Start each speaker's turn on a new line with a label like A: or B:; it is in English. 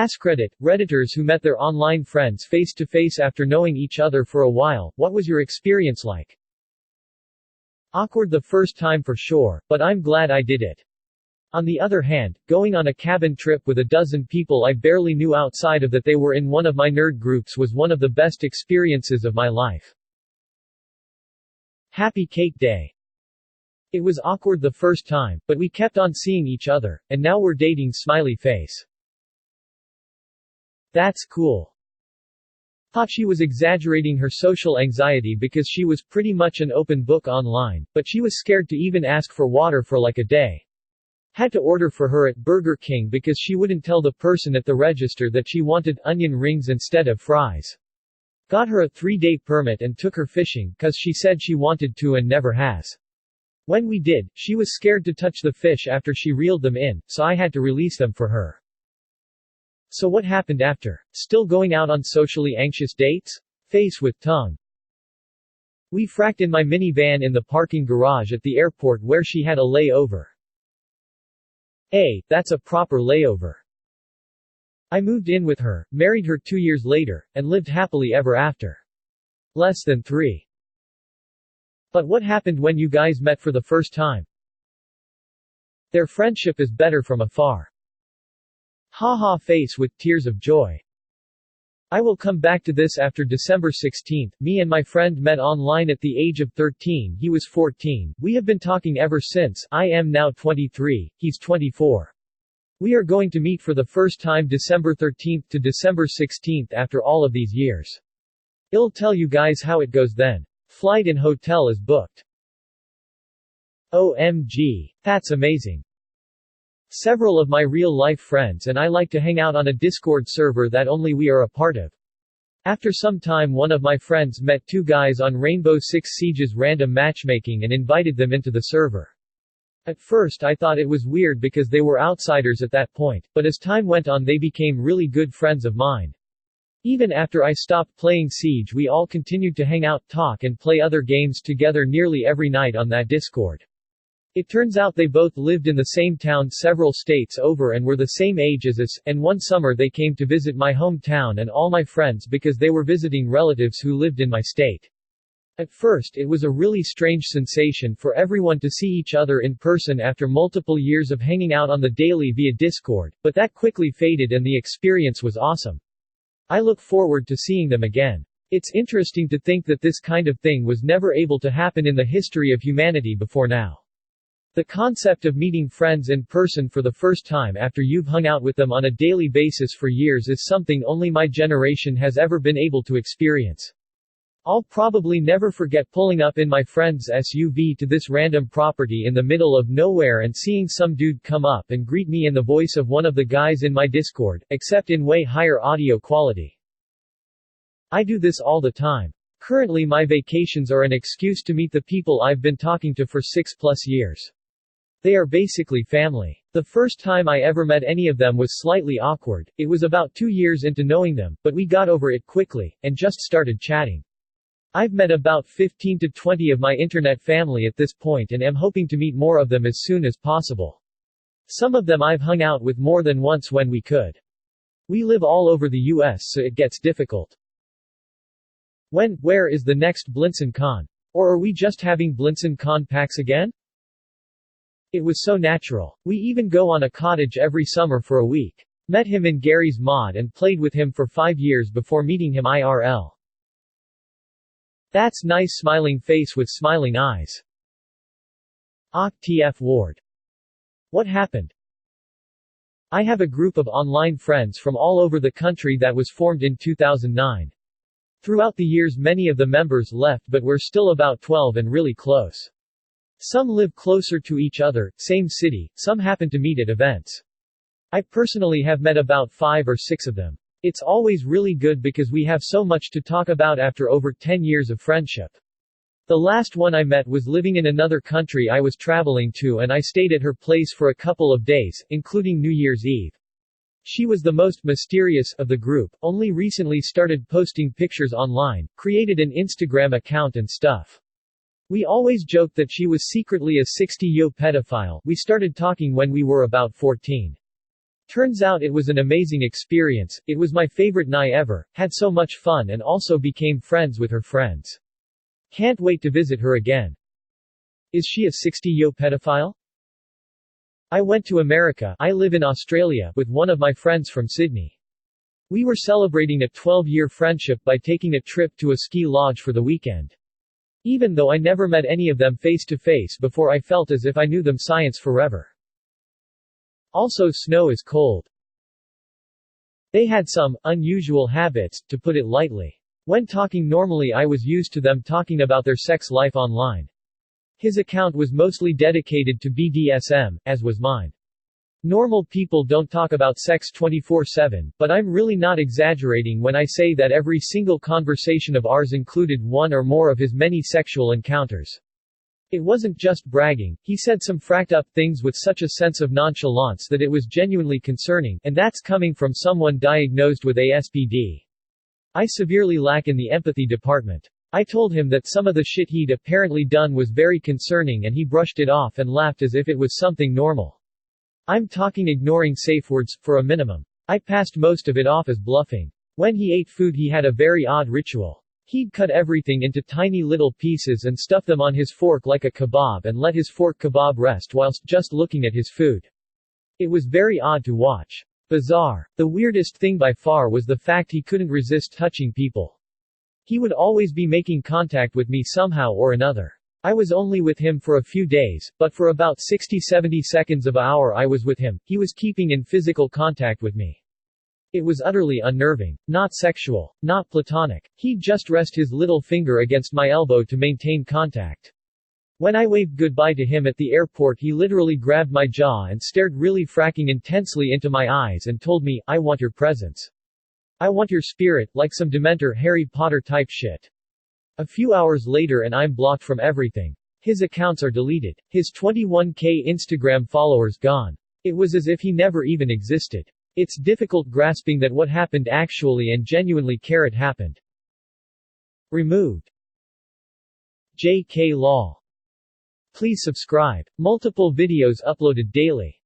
A: Askreddit, Redditors who met their online friends face-to-face after knowing each other for a while, what was your experience like? Awkward the first time for sure, but I'm glad I did it. On the other hand, going on a cabin trip with a dozen people I barely knew outside of that they were in one of my nerd groups was one of the best experiences of my life. Happy Cake Day. It was awkward the first time, but we kept on seeing each other, and now we're dating smiley face. That's cool. Thought she was exaggerating her social anxiety because she was pretty much an open book online, but she was scared to even ask for water for like a day. Had to order for her at Burger King because she wouldn't tell the person at the register that she wanted onion rings instead of fries. Got her a 3-day permit and took her fishing, cause she said she wanted to and never has. When we did, she was scared to touch the fish after she reeled them in, so I had to release them for her. So what happened after? Still going out on socially anxious dates? Face with tongue. We fracked in my minivan in the parking garage at the airport where she had a layover. That's a proper layover. I moved in with her, married her 2 years later, and lived happily ever after. Less than 3. But what happened when you guys met for the first time? Their friendship is better from afar. Haha face with tears of joy. I will come back to this after December 16th. Me and my friend met online at the age of 13, he was 14. We have been talking ever since. I am now 23, he's 24. We are going to meet for the first time December 13th to December 16th after all of these years. I'll tell you guys how it goes then. Flight and hotel is booked. OMG. That's amazing. Several of my real-life friends and I like to hang out on a Discord server that only we are a part of. After some time one of my friends met 2 guys on Rainbow Six Siege's random matchmaking and invited them into the server. At first I thought it was weird because they were outsiders at that point, but as time went on they became really good friends of mine. Even after I stopped playing Siege we all continued to hang out, talk and play other games together nearly every night on that Discord. It turns out they both lived in the same town several states over and were the same age as us, and one summer they came to visit my hometown and all my friends because they were visiting relatives who lived in my state. At first it was a really strange sensation for everyone to see each other in person after multiple years of hanging out on the daily via Discord, but that quickly faded and the experience was awesome. I look forward to seeing them again. It's interesting to think that this kind of thing was never able to happen in the history of humanity before now. The concept of meeting friends in person for the first time after you've hung out with them on a daily basis for years is something only my generation has ever been able to experience. I'll probably never forget pulling up in my friend's SUV to this random property in the middle of nowhere and seeing some dude come up and greet me in the voice of one of the guys in my Discord, except in way higher audio quality. I do this all the time. Currently my vacations are an excuse to meet the people I've been talking to for 6+ years. They are basically family. The first time I ever met any of them was slightly awkward. It was about 2 years into knowing them, but we got over it quickly, and just started chatting. I've met about 15 to 20 of my internet family at this point and am hoping to meet more of them as soon as possible. Some of them I've hung out with more than once when we could. We live all over the US so it gets difficult. Where is the next BlinsonCon? Or are we just having BlinsonCon packs again? It was so natural. We even go on a cottage every summer for a week. Met him in Gary's mod and played with him for 5 years before meeting him IRL. That's nice smiling face with smiling eyes. TF Ward. What happened? I have a group of online friends from all over the country that was formed in 2009. Throughout the years many of the members left but we're still about 12 and really close. Some live closer to each other, same city, some happen to meet at events. I personally have met about 5 or 6 of them. It's always really good because we have so much to talk about after over 10 years of friendship. The last one I met was living in another country I was traveling to and I stayed at her place for a couple of days, including New Year's Eve. She was the most mysterious of the group, only recently started posting pictures online, created an Instagram account and stuff. We always joked that she was secretly a 60-yo pedophile. We started talking when we were about 14. Turns out it was an amazing experience, it was my favorite night ever, had so much fun and also became friends with her friends. Can't wait to visit her again. Is she a 60-yo pedophile? I went to America, I live in Australia, with one of my friends from Sydney. We were celebrating a 12-year friendship by taking a trip to a ski lodge for the weekend. Even though I never met any of them face to face before, I felt as if I knew them science forever. Also, snow is cold. They had some unusual habits, to put it lightly. When talking normally, I was used to them talking about their sex life online. His account was mostly dedicated to BDSM, as was mine. Normal people don't talk about sex 24/7, but I'm really not exaggerating when I say that every single conversation of ours included one or more of his many sexual encounters. It wasn't just bragging, he said some fracked up things with such a sense of nonchalance that it was genuinely concerning, and that's coming from someone diagnosed with ASPD. I severely lack in the empathy department. I told him that some of the shit he'd apparently done was very concerning and he brushed it off and laughed as if it was something normal. I'm talking ignoring safe words, for a minimum. I passed most of it off as bluffing. When he ate food, he had a very odd ritual. He'd cut everything into tiny little pieces and stuff them on his fork like a kebab and let his fork kebab rest whilst just looking at his food. It was very odd to watch. Bizarre. The weirdest thing by far was the fact he couldn't resist touching people. He would always be making contact with me somehow or another. I was only with him for a few days, but for about 60-70 seconds of an hour I was with him, he was keeping in physical contact with me. It was utterly unnerving. Not sexual. Not platonic. He'd just rest his little finger against my elbow to maintain contact. When I waved goodbye to him at the airport, he literally grabbed my jaw and stared really fracking intensely into my eyes and told me, "I want your presence. I want your spirit," like some Dementor Harry Potter type shit. A few hours later and I'm blocked from everything. His accounts are deleted. His 21K Instagram followers gone. It was as if he never even existed. It's difficult grasping that what happened actually and genuinely happened. Removed. JK Law. Please subscribe. Multiple videos uploaded daily.